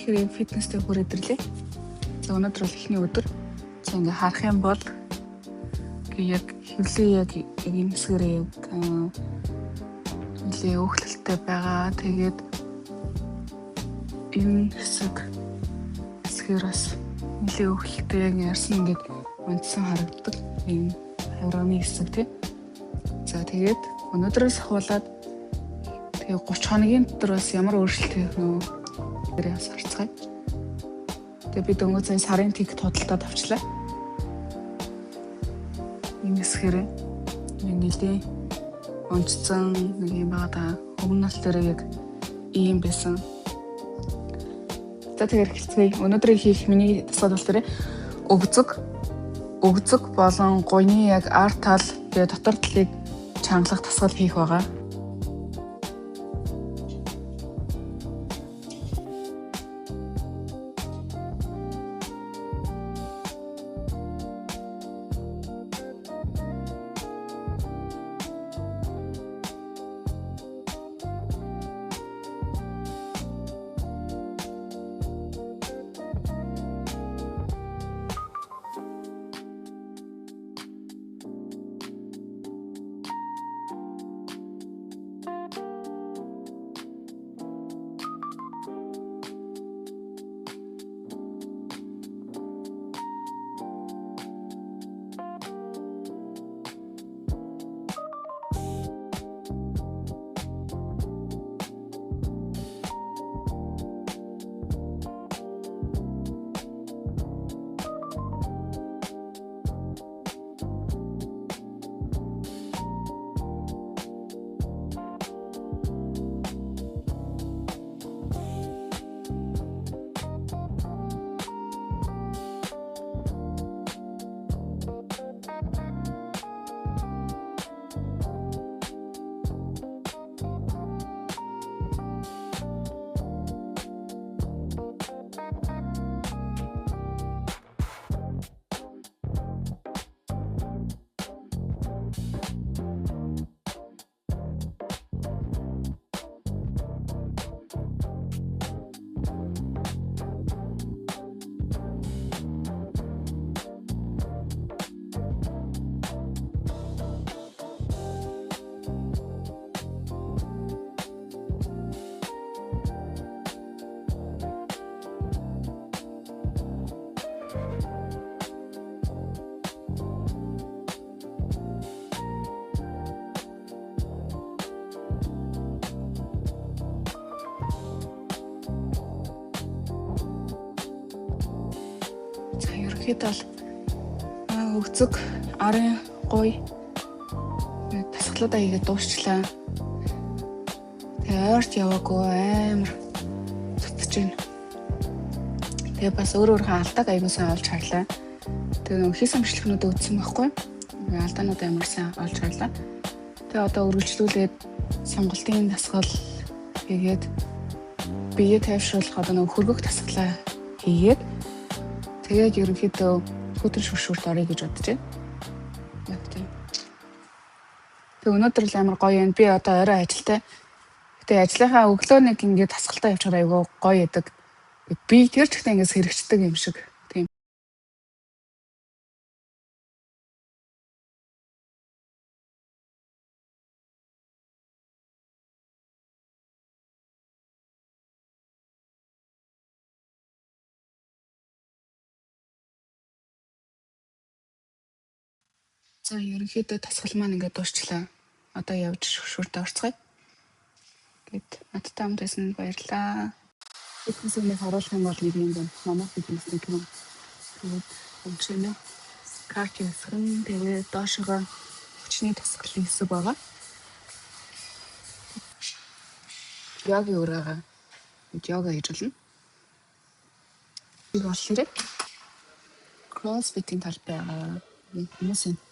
Тэгэхээр фитнестэй хүрээдэрлээ. За өнөөдөр бол эхний өдөр. За ингээ харах юм бол яг хөвлөө яг энэ хэсгэрээ яг нэлээ өөхлөлттэй байгаа. Тэгээд энэ хэсгээр бас нэлээ өөхлөлттэй яг ярьсан ингээд унтсан харагддаг. Энэ хаврын хэсэг тий. За тэгээд өнөөдрөөс ахуулаад тэгээ 30 хоногийн дотор бас ямар өөрчлөлт нөө гэрээ бас харцгаая. Тэгээ бид өнгөрсөн сарын тик тодтолдоод авчлаа. Энэ хэсгэрээ нэлээ онцсон нэг юм байгаа. Өмнө нь тэр яг ийм байсан. За тэгэхээр эхэлцгээе. Өнөөдөр хийх миний дасгал бол тэр өгзөг болон гуйны яг ар тал тэгээ дотор талыг чангалах дасгал хийх байгаа. Ерөнхийдөө бол өгзөг арын гуй тасгалуудаа хийгээд дуусчлаа. Тэгээ ойрт яваагүй амар цуцж байна. Тэгээ бас өөрөөрөө алдааг аягүй сайн олж харлаа. Тэгээ хийсэн амжилтнуудаа үзсэн байхгүй. Алдаанууд амар сайн олж харлаа. Тэгээ одоо үргэлжлүүлээд сонголтын дасгал хийгээд биеэ тайвшруулах одоо хөргөх дасгалаа хийгээд тэгээд ерөнхийдөө хөтөн шүршүрт орё гэж бодож байна. Яг тийм. Тэг өнөөдөр л амар гоё юм. Би одоо орой ажилтай. Гэтэ ажлынхаа өглөө нэг ингээд тасгалтаа явчихаар айгүй гоё ядаг. Би тэр ч ихтэй ингээс хэрэгждэг юм шиг. Тийм. За ерөнхийдөө тасгал маань ингээд дуусчлаа. Одоо явж шүршүртэ орцгоё. Гэт надтай хамт байсан баярлалаа. Фитнесийг харуулах юм бол нэг юм байна. Манай фитнесийг юм. Тэгээд өнчнөө кардио хэсгэн тэгээд доошогоо хүчний тасгалын хэсэг байгаа. Йогийн өрөөгөө йога хийж болно. Би бол хэрэг CrossFit-ийн талбай байгаа. Хүмүүсийн